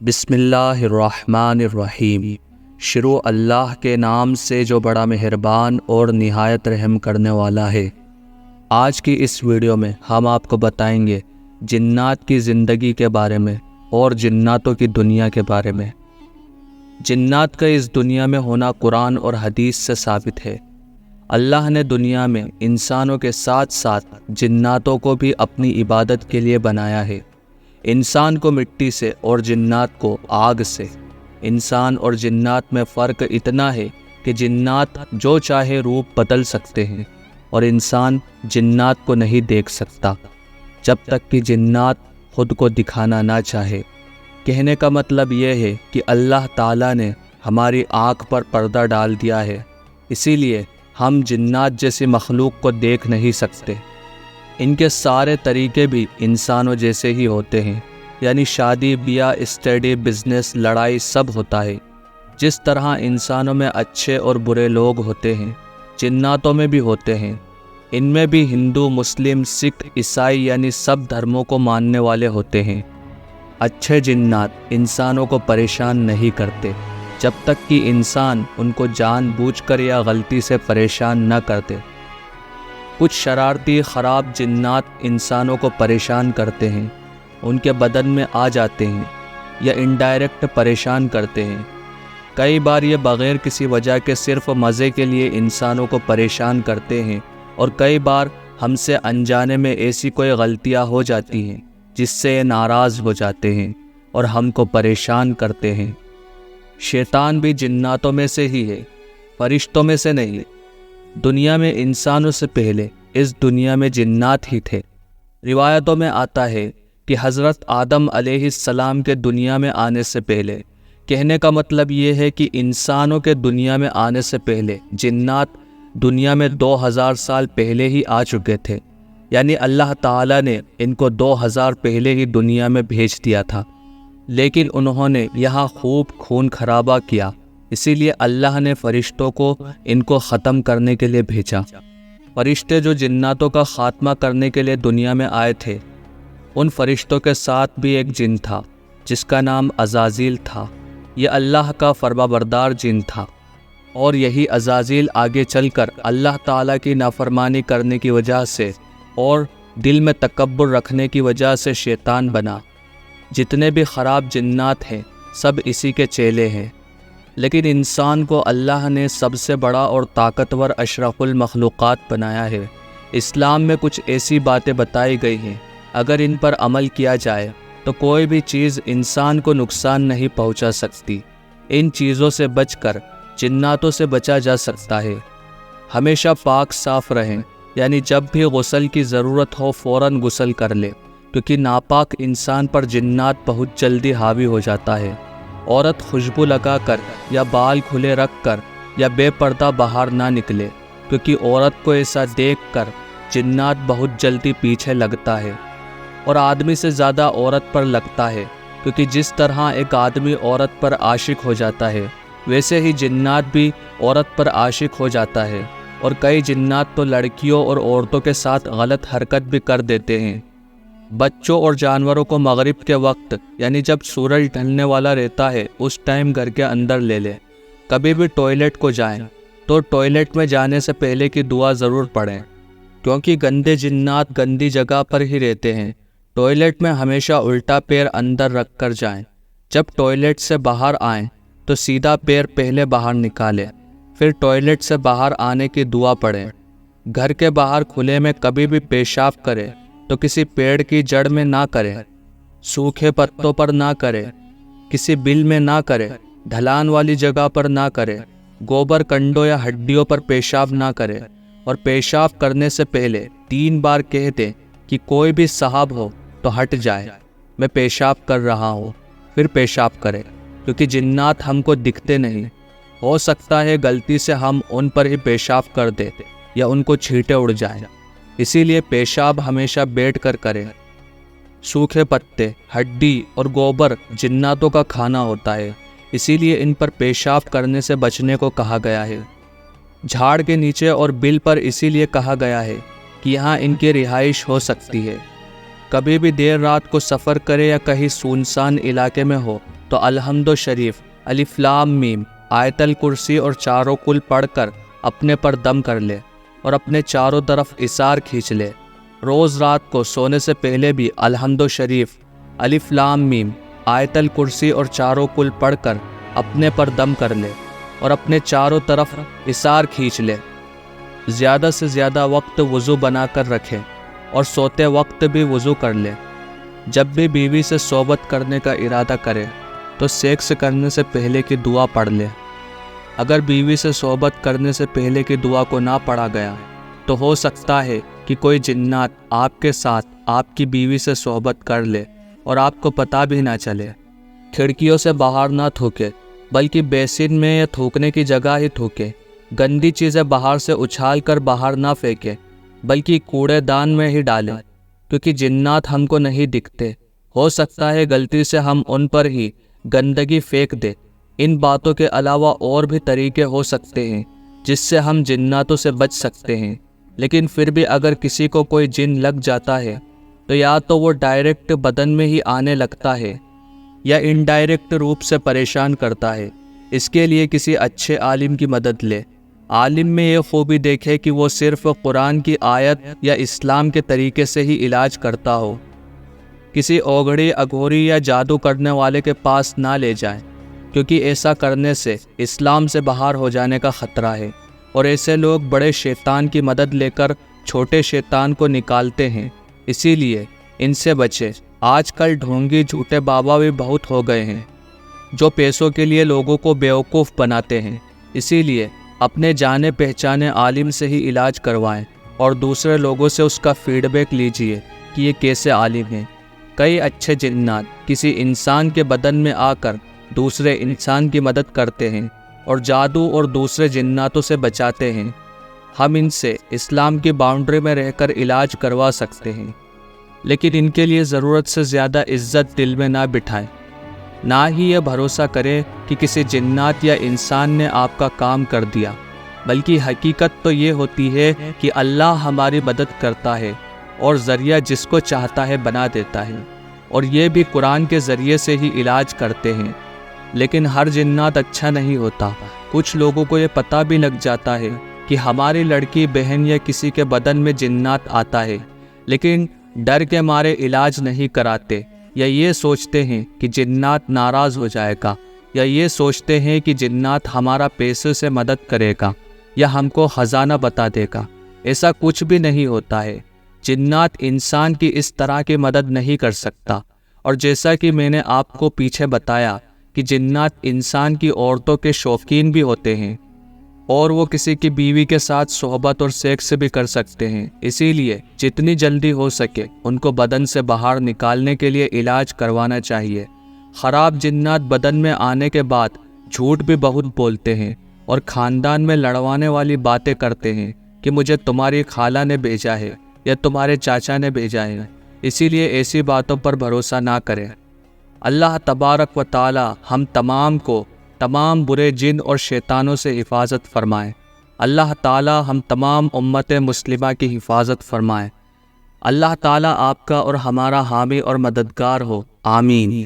بسم اللہ الرحمن الرحیم۔ شروع اللہ کے نام سے جو بڑا مہربان اور نہایت رحم کرنے والا ہے۔ آج کی اس ویڈیو میں ہم آپ کو بتائیں گے جنات کی زندگی کے بارے میں اور جناتوں کی دنیا کے بارے میں۔ جنات کا اس دنیا میں ہونا قرآن اور حدیث سے ثابت ہے۔ اللہ نے دنیا میں انسانوں کے ساتھ ساتھ جناتوں کو بھی اپنی عبادت کے لیے بنایا ہے۔ انسان کو مٹی سے اور جنات کو آگ سے۔ انسان اور جنات میں فرق اتنا ہے کہ جنات جو چاہے روپ بدل سکتے ہیں اور انسان جنات کو نہیں دیکھ سکتا جب تک کہ جنات خود کو دکھانا نہ چاہے۔ کہنے کا مطلب یہ ہے کہ اللہ تعالیٰ نے ہماری آنکھ پر پردہ ڈال دیا ہے، اسی لیے ہم جنات جیسی مخلوق کو دیکھ نہیں سکتے۔ ان کے سارے طریقے بھی انسانوں جیسے ہی ہوتے ہیں، یعنی شادی بیاہ، اسٹڈی، بزنس، لڑائی سب ہوتا ہے۔ جس طرح انسانوں میں اچھے اور برے لوگ ہوتے ہیں، جناتوں میں بھی ہوتے ہیں۔ ان میں بھی ہندو، مسلم، سکھ، عیسائی یعنی سب دھرموں کو ماننے والے ہوتے ہیں۔ اچھے جنات انسانوں کو پریشان نہیں کرتے جب تک کہ انسان ان کو جان بوجھ کر یا غلطی سے پریشان نہ کرتے۔ کچھ شرارتی خراب جنات انسانوں کو پریشان کرتے ہیں، ان کے بدن میں آ جاتے ہیں یا انڈائریکٹ پریشان کرتے ہیں۔ کئی بار یہ بغیر کسی وجہ کے صرف مزے کے لیے انسانوں کو پریشان کرتے ہیں، اور کئی بار ہم سے انجانے میں ایسی کوئی غلطیاں ہو جاتی ہیں جس سے یہ ناراض ہو جاتے ہیں اور ہم کو پریشان کرتے ہیں۔ شیطان بھی جناتوں میں سے ہی ہے، فرشتوں میں سے نہیں۔ دنیا میں انسانوں سے پہلے اس دنیا میں جنات ہی تھے۔ روایتوں میں آتا ہے کہ حضرت آدم علیہ السلام کے دنیا میں آنے سے پہلے، کہنے کا مطلب یہ ہے کہ انسانوں کے دنیا میں آنے سے پہلے جنات دنیا میں 2000 سال پہلے ہی آ چکے تھے، یعنی اللہ تعالیٰ نے ان کو 2000 پہلے ہی دنیا میں بھیج دیا تھا، لیکن انہوں نے یہاں خوب خون خرابہ کیا، اسی لیے اللہ نے فرشتوں کو ان کو ختم کرنے کے لیے بھیجا۔ فرشتے جو جناتوں کا خاتمہ کرنے کے لیے دنیا میں آئے تھے، ان فرشتوں کے ساتھ بھی ایک جن تھا جس کا نام عزازیل تھا۔ یہ اللہ کا فرمانبردار جن تھا، اور یہی عزازیل آگے چل کر اللہ تعالیٰ کی نافرمانی کرنے کی وجہ سے اور دل میں تکبر رکھنے کی وجہ سے شیطان بنا۔ جتنے بھی خراب جنات ہیں سب اسی کے چیلے ہیں، لیکن انسان کو اللہ نے سب سے بڑا اور طاقتور اشرف المخلوقات بنایا ہے۔ اسلام میں کچھ ایسی باتیں بتائی گئی ہیں، اگر ان پر عمل کیا جائے تو کوئی بھی چیز انسان کو نقصان نہیں پہنچا سکتی۔ ان چیزوں سے بچ کر جناتوں سے بچا جا سکتا ہے۔ ہمیشہ پاک صاف رہیں، یعنی جب بھی غسل کی ضرورت ہو فوراً غسل کر لے، کیونکہ ناپاک انسان پر جنات بہت جلدی حاوی ہو جاتا ہے۔ عورت خوشبو لگا کر یا بال کھلے رکھ کر یا بے پردہ باہر نہ نکلے، کیونکہ عورت کو ایسا دیکھ کر جنات بہت جلدی پیچھے لگتا ہے، اور آدمی سے زیادہ عورت پر لگتا ہے، کیونکہ جس طرح ایک آدمی عورت پر عاشق ہو جاتا ہے ویسے ہی جنات بھی عورت پر عاشق ہو جاتا ہے، اور کئی جنات تو لڑکیوں اور عورتوں کے ساتھ غلط حرکت بھی کر دیتے ہیں۔ بچوں اور جانوروں کو مغرب کے وقت، یعنی جب سورج ڈھلنے والا رہتا ہے، اس ٹائم گھر کے اندر لے لیں۔ کبھی بھی ٹوائلٹ کو جائیں تو ٹوائلٹ میں جانے سے پہلے کی دعا ضرور پڑھیں، کیونکہ گندے جنات گندی جگہ پر ہی رہتے ہیں۔ ٹوائلٹ میں ہمیشہ الٹا پیر اندر رکھ کر جائیں۔ جب ٹوائلٹ سے باہر آئیں تو سیدھا پیر پہلے باہر نکالیں، پھر ٹوائلٹ سے باہر آنے کی دعا پڑھیں۔ گھر کے باہر کھلے میں کبھی بھی پیشاب کریں تو کسی پیڑ کی جڑ میں نہ کریں، سوکھے پتوں پر نہ کریں، کسی بل میں نہ کریں، ڈھلان والی جگہ پر نہ کریں، گوبر کنڈوں یا ہڈیوں پر پیشاب نہ کریں، اور پیشاب کرنے سے پہلے 3 بار کہہ دیں کہ کوئی بھی صاحب ہو تو ہٹ جائے، میں پیشاب کر رہا ہوں، پھر پیشاب کریں، کیونکہ جنات ہم کو دکھتے نہیں، ہو سکتا ہے غلطی سے ہم ان پر ہی پیشاب کر دیں یا ان کو چھینٹے اڑ جائیں، اسی لیے پیشاب ہمیشہ بیٹھ کر کریں۔ سوکھے پتے، ہڈی اور گوبر جناتوں کا کھانا ہوتا ہے، اسی لیے ان پر پیشاب کرنے سے بچنے کو کہا گیا ہے۔ جھاڑ کے نیچے اور بل پر اسی لیے کہا گیا ہے کہ یہاں ان کی رہائش ہو سکتی ہے۔ کبھی بھی دیر رات کو سفر کرے یا کہیں سنسان علاقے میں ہو تو الحمد شریف، الف لام میم، آیت الکرسی اور چاروں کل پڑھ کر اپنے پر دم کر لے اور اپنے چاروں طرف اثار کھینچ لے۔ روز رات کو سونے سے پہلے بھی الحمد شریف، الف لام میم، آیت الکرسی اور چاروں کل پڑھ کر اپنے پر دم کر لے اور اپنے چاروں طرف اثار کھینچ لے۔ زیادہ سے زیادہ وقت وضو بنا کر رکھے اور سوتے وقت بھی وضو کر لے۔ جب بھی بیوی سے صحبت کرنے کا ارادہ کرے تو سیکس کرنے سے پہلے کی دعا پڑھ لے۔ اگر بیوی سے صحبت کرنے سے پہلے کی دعا کو نہ پڑھا گیا تو ہو سکتا ہے کہ کوئی جنات آپ کے ساتھ آپ کی بیوی سے صحبت کر لے اور آپ کو پتہ بھی نہ چلے۔ کھڑکیوں سے باہر نہ تھوکے بلکہ بیسن میں یا تھوکنے کی جگہ ہی تھوکے۔ گندی چیزیں باہر سے اچھال کر باہر نہ پھینکے بلکہ کوڑے دان میں ہی ڈالیں، کیونکہ جنات ہم کو نہیں دکھتے، ہو سکتا ہے غلطی سے ہم ان پر ہی گندگی پھینک دے۔ ان باتوں کے علاوہ اور بھی طریقے ہو سکتے ہیں جس سے ہم جناتوں سے بچ سکتے ہیں، لیکن پھر بھی اگر کسی کو کوئی جن لگ جاتا ہے تو یا تو وہ ڈائریکٹ بدن میں ہی آنے لگتا ہے یا انڈائریکٹ روپ سے پریشان کرتا ہے۔ اس کے لیے کسی اچھے عالم کی مدد لے۔ عالم میں یہ خوبی دیکھے کہ وہ صرف قرآن کی آیت یا اسلام کے طریقے سے ہی علاج کرتا ہو۔ کسی اوگھڑی، اگوری یا جادو کرنے والے کے پاس نہ لے جائیں، کیونکہ ایسا کرنے سے اسلام سے باہر ہو جانے کا خطرہ ہے، اور ایسے لوگ بڑے شیطان کی مدد لے کر چھوٹے شیطان کو نکالتے ہیں۔ اسی لیے ان سے بچے۔ آج کل ڈھونگی، جھوٹے بابا بھی بہت ہو گئے ہیں جو پیسوں کے لیے لوگوں کو بیوقوف بناتے ہیں۔ اسی لیے اپنے جانے پہچانے عالم سے ہی علاج کروائیں اور دوسرے لوگوں سے اس کا فیڈ بیک لیجئے کہ یہ کیسے عالم ہیں۔ کئی اچھے جنات کسی انسان کے بدن میں آ کر دوسرے انسان کی مدد کرتے ہیں اور جادو اور دوسرے جناتوں سے بچاتے ہیں۔ ہم ان سے اسلام کی باؤنڈری میں رہ کر علاج کروا سکتے ہیں، لیکن ان کے لیے ضرورت سے زیادہ عزت دل میں نہ بٹھائیں، نہ ہی یہ بھروسہ کریں کہ کسی جنات یا انسان نے آپ کا کام کر دیا، بلکہ حقیقت تو یہ ہوتی ہے کہ اللہ ہماری مدد کرتا ہے اور ذریعہ جس کو چاہتا ہے بنا دیتا ہے، اور یہ بھی قرآن کے ذریعے سے ہی علاج کرتے ہیں۔ لیکن ہر جنات اچھا نہیں ہوتا۔ کچھ لوگوں کو یہ پتہ بھی لگ جاتا ہے کہ ہماری لڑکی، بہن یا کسی کے بدن میں جنات آتا ہے، لیکن ڈر کے مارے علاج نہیں کراتے، یا یہ سوچتے ہیں کہ جنات ناراض ہو جائے گا، یا یہ سوچتے ہیں کہ جنات ہمارا پیسے سے مدد کرے گا یا ہم کو خزانہ بتا دے گا۔ ایسا کچھ بھی نہیں ہوتا ہے۔ جنات انسان کی اس طرح کی مدد نہیں کر سکتا، اور جیسا کہ میں نے آپ کو پیچھے بتایا کہ جنات انسان کی عورتوں کے شوقین بھی ہوتے ہیں، اور وہ کسی کی بیوی کے ساتھ صحبت اور سیکس بھی کر سکتے ہیں۔ اسی لیے جتنی جلدی ہو سکے ان کو بدن سے باہر نکالنے کے لیے علاج کروانا چاہیے۔ خراب جنات بدن میں آنے کے بعد جھوٹ بھی بہت بولتے ہیں اور خاندان میں لڑوانے والی باتیں کرتے ہیں کہ مجھے تمہاری خالہ نے بھیجا ہے یا تمہارے چاچا نے بھیجا ہے۔ اسی لیے ایسی باتوں پر بھروسہ نہ کریں۔ اللہ تبارک و تعالی ہم تمام کو تمام برے جن اور شیطانوں سے حفاظت فرمائے۔ اللہ تعالی ہم تمام امت مسلمہ کی حفاظت فرمائے۔ اللہ تعالی آپ کا اور ہمارا حامی اور مددگار ہو، آمین۔